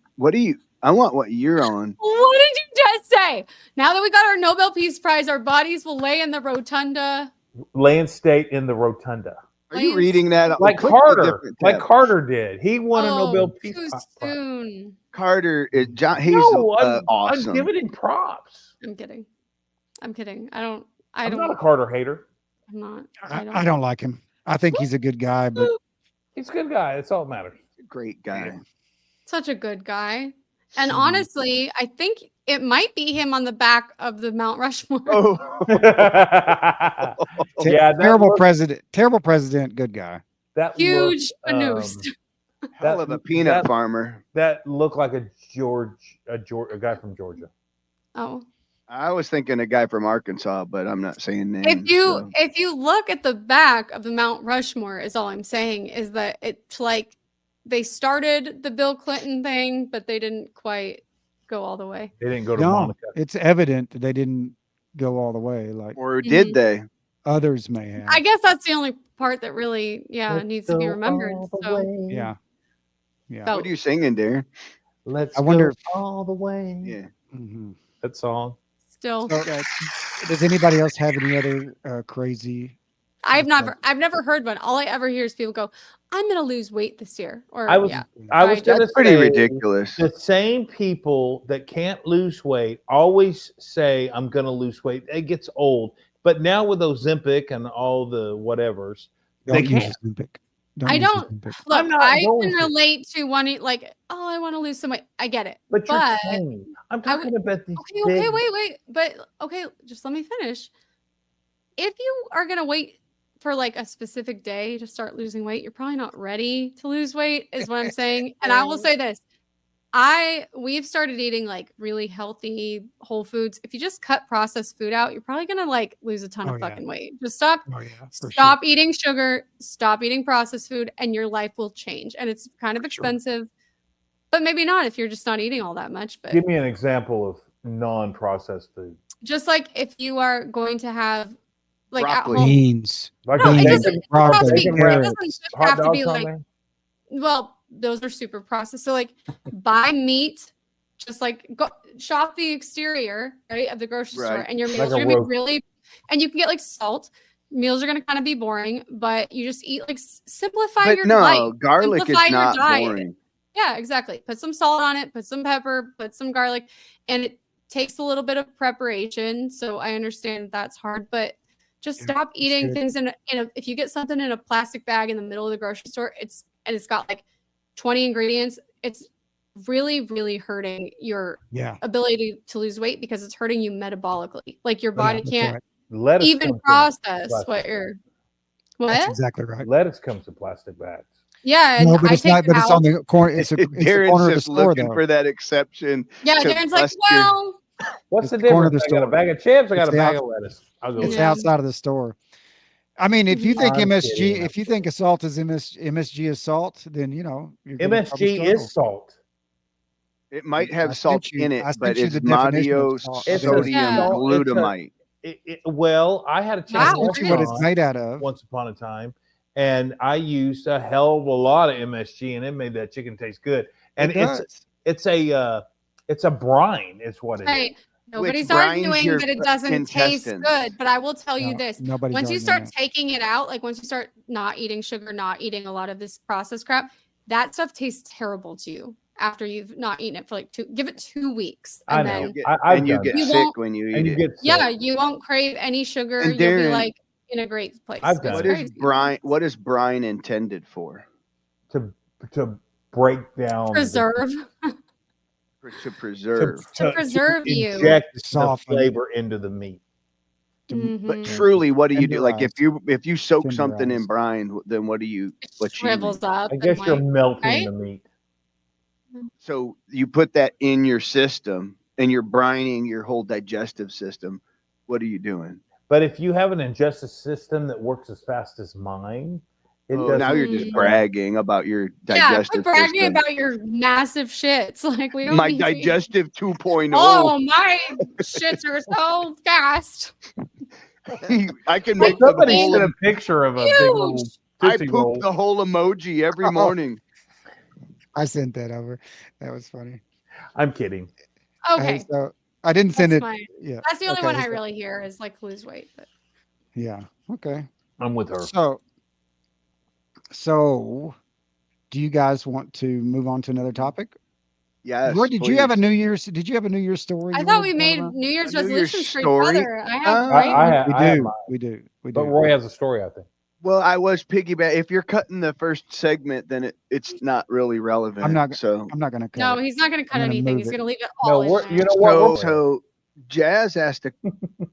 I want what you're on. What did you just say? Now that we got our Nobel Peace Prize, our bodies will lay in the rotunda. Lay in state in the rotunda. Are you Please. reading that? Like Click the Carter. different Like tab. Carter did. He won a Oh, Nobel Peace too Prize. soon. Carter is John. He's No, I'm awesome. giving him props. I'm kidding. I'm kidding. I'm I don't. not a Carter hater. I'm not. I don't like him. I think he's a good guy, but He's a good guy. That's all that matters. Great guy. Such a good guy. And Mhm. honestly, I think it might be him on the back of the Mount Rushmore. Oh, Yeah, that terrible look- president, good guy. That Huge looked, Anoose. hell of a peanut farmer. That looked like a guy from Georgia. Oh. I was thinking a guy from Arkansas, but I'm not saying names. If you look at the back of the Mount Rushmore, is all I'm saying is that it's like they started the Bill Clinton thing, but they didn't quite go all the way. They didn't go to No, Monica. it's evident that they didn't go all the way like Or did they? others may have. I guess that's the only part that really, Let's needs to be go remembered. all the So way. Yeah. Yeah. felt- What are you singing, Darren? Let's I wonder go if- all the way. Yeah. Mhm. That song. still, So, does anybody else have any other crazy? I've okay. never heard one. All I ever hear is people go, "I'm gonna lose weight this year," or I was yeah, gonna That's pretty say, ridiculous. The same people that can't lose weight always say, "I'm going to lose weight." It gets old. But now with Ozempic and all the whatevers, they Don't use can't. Ozempic. I use don't- Ozempic. look, I'm not I going can to. relate to wanting like, oh, I want to lose some weight. I get it. But you're But- tiny. I'm I would- talking about these Okay, big- wait. But okay, just let me finish. If you are gonna wait for like a specific day to start losing weight, you're probably not ready to lose weight, is what I'm saying. And I will say this: we've started eating like really healthy whole foods. If you just cut processed food out, you're probably gonna like lose a ton Oh, of yeah. fucking weight. Just stop Oh yeah, for stop eating sugar, stop eating processed food, and your life will change. And it's kind of For sure. expensive, but maybe not if you're just not eating all that much. But Give me an example of non-processed food. just like if you are going to have like Broccoli. at home. Beans. Like No, a it bacon, doesn't have to be. bacon It wrap, doesn't just hot have to be dogs on like. there. Well, those are super processed. So like buy meat, just like go shop the exterior, right, of the grocery store, Right. and your Like meals a are gonna be roast. really, and you can get like salt. Meals are gonna kind of be boring, but you just eat like simplify But your no, life. garlic Simplify is your not diet. boring. Yeah, exactly. Put some salt on it, put some pepper, put some garlic, and it takes a little bit of preparation. So I understand that's hard, but just Yeah, stop eating good. things in a if you get something in a plastic bag in the middle of the grocery store, it's got like 20 ingredients. It's really, really hurting your Yeah. ability to lose weight because it's hurting you metabolically. Like your Yeah, body that's can't right. Lettuce even comes in process plastic what bags. you're That's what? exactly right. Lettuce comes in plastic bags. Yeah, and No, but I it's take not. it But it's on out. the corner. It's the Darren's corner of the just store, looking though. for that exception. Yeah, to Darren's like, bust your- well, What's It's the the corner of difference? the I got a store. bag of chips. I got It's a the bag out- of lettuce. I'll go It's with the Yeah. outside of the store. I mean, if you think I'm MSG, kidding, if you I'm think a salt is MSG is salt, then you're gonna probably MSG struggle. is salt. It might I have salt sent you- in it, I but sent you it's the definition of salt. It's a sodium salt. It's a- glutamate. Well, I had a Wow, chicken I sent you what it's restaurant made out of. once upon a time, and I used a hell of a lot of MSG, and it made that chicken taste good. And It does. it's a brine, is what it is. Right. Nobody's brines arguing your that it doesn't taste intestines. good, but I will tell you No, this. nobody's Once you arguing start that. taking it out, like once you start not eating sugar, not eating a lot of this processed crap, that stuff tastes terrible to you after you've not eaten it for like give it 2 weeks. I And know. then You get, I've and you done get that. You sick won't- when you and eat you it. get sick. yeah, you won't crave any sugar. And You'll be Darren, like in a great place. I've done It's it. crazy. What is brine intended for? to break down Preserve. To preserve. To preserve you. inject the Soften. flavor into the meat. But Mhm. truly, what do you do? Like if Tenderize. you soak something in Tenderize. brine, then what do you It what you shrivels up. I and, guess you're like, melting right? the meat. So you put that in your system and you're brining your whole digestive system. What are you doing? But if you have an digestive system that works as fast as mine, it Oh, doesn't. now you're just Mm. bragging about your Yeah, digestive quit bragging system. about your massive shits. Like we don't My need to- digestive 2.0. Oh, my shits are so fast. I can Like make the Somebody whole. sent a picture of a big little Huge. I Tootsie poop Roll. the whole emoji every Oh. morning. I sent that over. That was funny. I'm kidding. Okay. So I didn't send That's it. my Yeah. that's the only Okay, one I so- really hear is like lose weight. But Yeah. Okay. I'm with her. So, do you guys want to move on to another topic? Yes. Roy, did you have a please. New Year's? Did you have a New Year's story? I you thought wanted we to talk made about? New Year's A New Year's resolutions for each story? other. I have Uh, right? We I have do. mine. We do. We But do. Roy has a story, I think. Well, I was piggyback. If you're cutting the first segment, then it's not really relevant. I'm not- So I'm not going to cut No, it. he's not going to cut I'm gonna anything. move He's it. going to leave it No, all in we're, there. you know what? We're- so Jazz asked a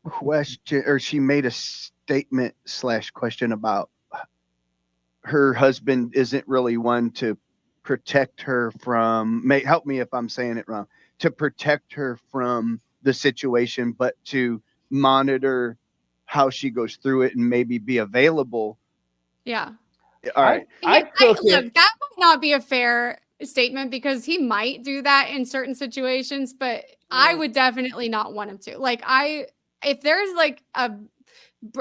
question, or she made a statement / question about her husband isn't really one to protect her from. Help me if I'm saying it wrong. To protect her from the situation, but to monitor how she goes through it and maybe be available. Yeah. All right. I took look, it. that might not be a fair statement because he might do that in certain situations, but I would definitely not want him to. Like if there's like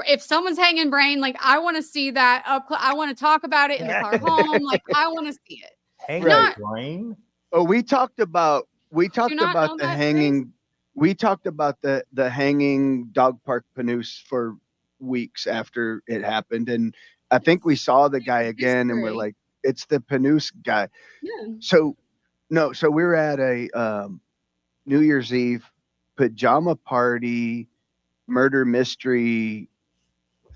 if someone's hanging brain, like I want to see that up. I want to talk about it in the car home. Like I want to see it. Hang Right. brain. Oh, we talked about not know the that hanging. We talked about the hanging dog park Panoose for weeks after it happened, and I think we saw the guy again, and we're History. like, it's the Panoose guy. Yeah. So we were at a New Year's Eve pajama party, murder mystery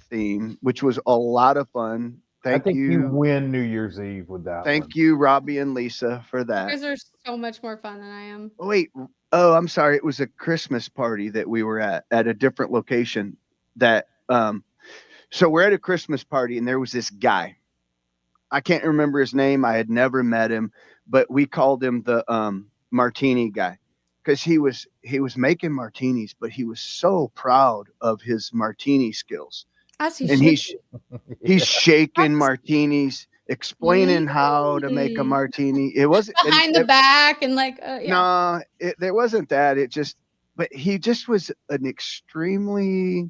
theme, which was a lot of fun. I think you win New Year's Eve with that. Thank you, Robbie and Lisa, for You that. guys are so much more fun than I am. Oh, wait. Oh, I'm sorry. It was a Christmas party that we were at a different location. So we're at a Christmas party and there was this guy. I can't remember his name. I had never met him, but we called him the martini guy, because he was making martinis, but he was so proud of his martini skills, As he and should. he's shaking That's- martinis, explaining how to make a martini. It wasn't behind the back and like no, there wasn't that. It just, but he just was an extremely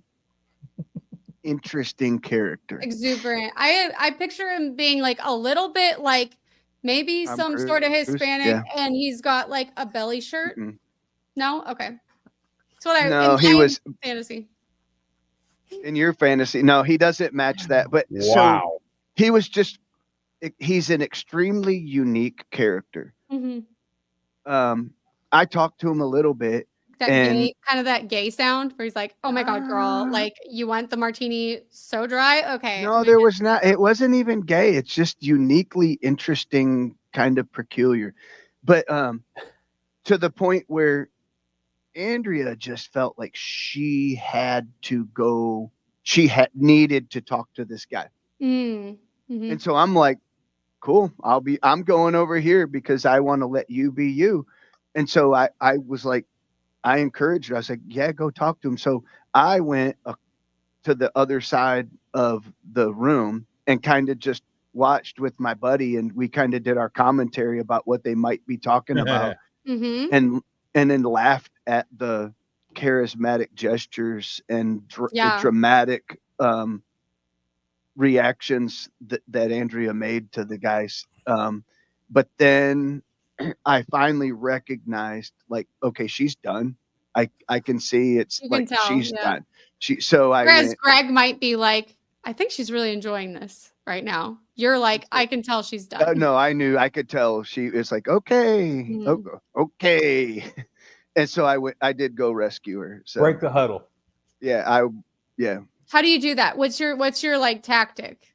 interesting character. exuberant. I picture him being like a little bit like maybe Tom some Cruise, sort of Hispanic, yeah. and he's got like a belly shirt. Mm-mm. No, okay. That's what I. No, in he my was fantasy. in your fantasy. No, he doesn't match that. But so Wow. he was just. He's an extremely unique character. Mhm. I talked to him a little bit. That And- gay, kind of that gay sound where he's like, "Oh my god, girl! Like you want the martini so dry? Okay." No, there was not. It wasn't even gay. It's just uniquely interesting, kind of peculiar. But to the point where Andrea just felt like she had to go. She had needed to talk to this guy. Mhm. And so I'm like, cool, I'm going over here because I want to let you be you. And so I was like, I encouraged her. I was like, yeah, go talk to him. So I went to the other side of the room and kind of just watched with my buddy, and we kind of did our commentary about what they might be talking about, and then laughed at the charismatic gestures and the dramatic reactions that Andrea made to the guys. But then I finally recognized, like, okay, she's done. I can see it's like she's done. Whereas Greg might be like, I think she's really enjoying this right now. You're like, I can tell she's done. No, I could tell she was like, okay, okay. And so I did go rescue her. So break the huddle. Yeah, How do you do that? What's your like tactic?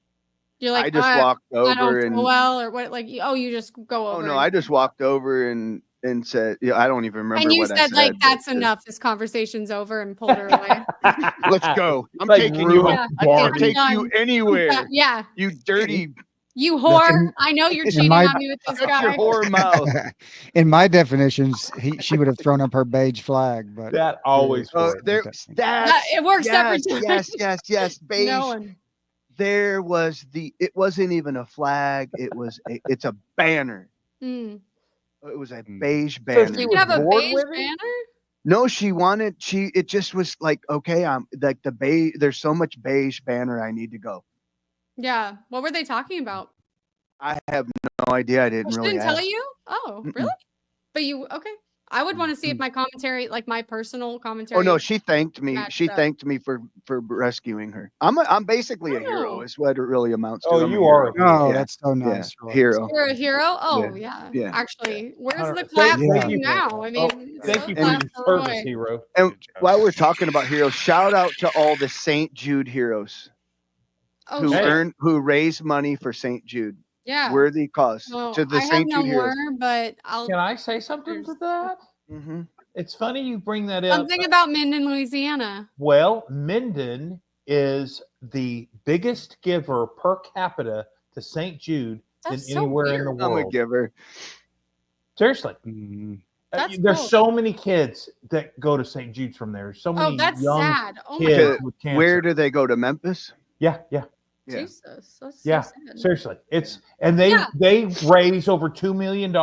You're like, I just walked over I don't and feel well, or what? Like, you just go over. Oh no, I just walked over and said, yeah, I don't even remember. And you what said, I said like, that's enough. This conversation's over, and pulled her away. Let's go. I'm like taking you. Yeah. I can't take you anywhere. Yeah. You dirty. You whore. I know you're cheating on me with this Shut guy. your whore mouth. In my definitions, she would have thrown up her beige flag, but that always works. It works every time. Yes. Beige. No one. There was it wasn't even a flag. It's a banner. Mm. It was a beige banner. So she You was have a bored beige with it? banner? No, it just was like, okay, I'm like the beige. There's so much beige banner. I need to go. Yeah. What were they talking about? I have no idea. I didn't She really didn't ask. tell you? Oh, really? But okay. I would want to see if my commentary, like my personal commentary. Oh no, she thanked me. She up. thanked me for rescuing her. I'm basically a hero. Oh. Is what it really amounts to. Oh, I'm a you hero. are. no, Yeah. that's so nice. Yeah, hero. You're a hero? Oh, yeah. Yeah. Actually, where's the Thank- clap thank you. now? I mean, Thank you for And- your service, hero. And Good job. while we're talking about heroes, shout out to all the St. Jude heroes Oh, who shit. who raise money for St. Jude. Yeah. Worthy cause Well, to the I have St. no Jude more, heroes. but I'll. Can I say something to that? Mm-hmm. It's funny you bring that up. Something about Minden, Louisiana. Well, Minden is the biggest giver per capita to St. Jude That's than so anywhere in the weird. I'm a world. giver. Seriously. Mm, That's There's cool. so many kids that go to St. Jude's from there. So many Oh, that's young sad. Oh my kids god. with cancer. Where do they go to Memphis? Yeah. Yeah. Jesus. That's Yeah. so sad. Seriously. And they Yeah. they raise over $2 million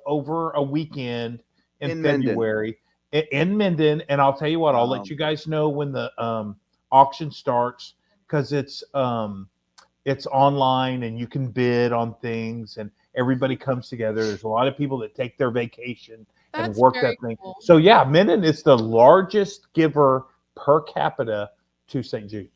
over a weekend in In Minden. February in Minden. And I'll tell you what, I'll let you guys know when the auction starts, because it's online and you can bid on things and everybody comes together. There's a lot of people that take their vacation and That's work very that thing. cool. So yeah, Minden is the largest giver per capita to St. Jude.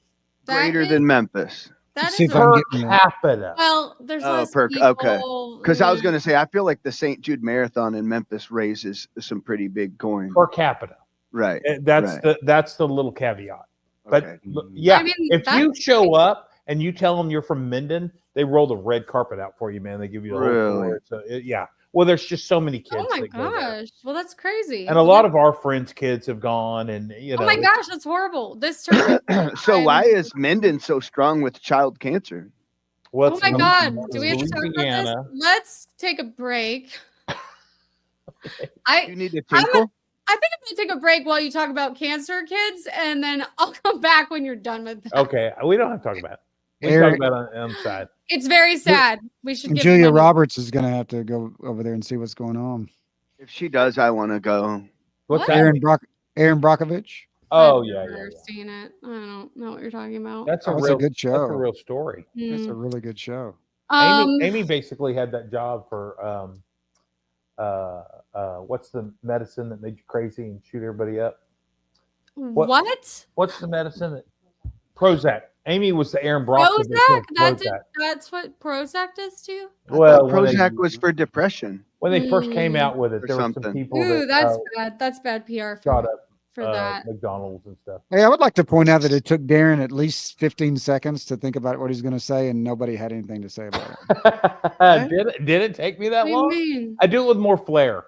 That Greater is- than Memphis. That See is if I can Per get me capita. well, there's Oh, less okay. people. Because I was yeah. going to say, I feel like the St. Jude Marathon in Memphis raises some pretty big coin. Per capita. Right. That's Right. the little caveat. But Okay. yeah, I mean, if you that's show great. up and you tell them you're from Minden, they roll the red carpet out for you, man. They give you a whole Really? tour. So yeah. Well, there's just so many kids. Oh my that go there. gosh. Well, that's crazy. And a lot of our friends' kids have gone, and you know. Oh my gosh, that's horrible. This tournament. So why is Minden so strong with child cancer? Well, Oh it's my Lu- God. it's Do we have to talk about this? Louisiana. Let's take a break. You need to tinkle. I think I'm gonna take a break while you talk about cancer, kids, and then I'll come back when you're done with that. Okay, we don't have to talk about it. We can talk about it on the side. It's very sad. We should And give Julia money. Roberts is going to have to go over there and see what's going on. If she does, I want to go. What's What? that? Aaron Brockovich. Oh I've yeah, never seen it. I don't know what you're talking about. That's a It's real a good show. That's a real story. It's a Mm. really good show. Amy basically had that job for what's the medicine that made you crazy and shoot everybody up? What? What's the medicine that Prozac? Amy was the Aaron Brockovich. Prozac? That's what Prozac does too? Well, Prozac was for depression. when they first came out with it, Or there were some something. people Ooh, that that's bad. That's bad PR shot for up that. McDonald's and stuff. Hey, I would like to point out that it took Darren at least 15 seconds to think about what he's going to say, and nobody had anything to say about it. Did it take me that What do you long? mean? I do it with more flair.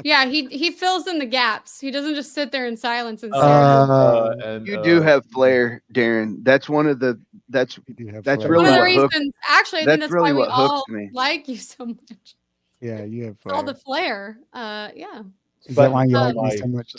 Yeah, he fills in the gaps. He doesn't just sit there in silence and stare. You do have flair, Darren. That's one of the. That's That's really One of the what hooked. reasons. Actually, I think that's really why we what hooked all me. like you so much. Yeah, you have All the flair. Yeah. Is that why you like Um, me so much?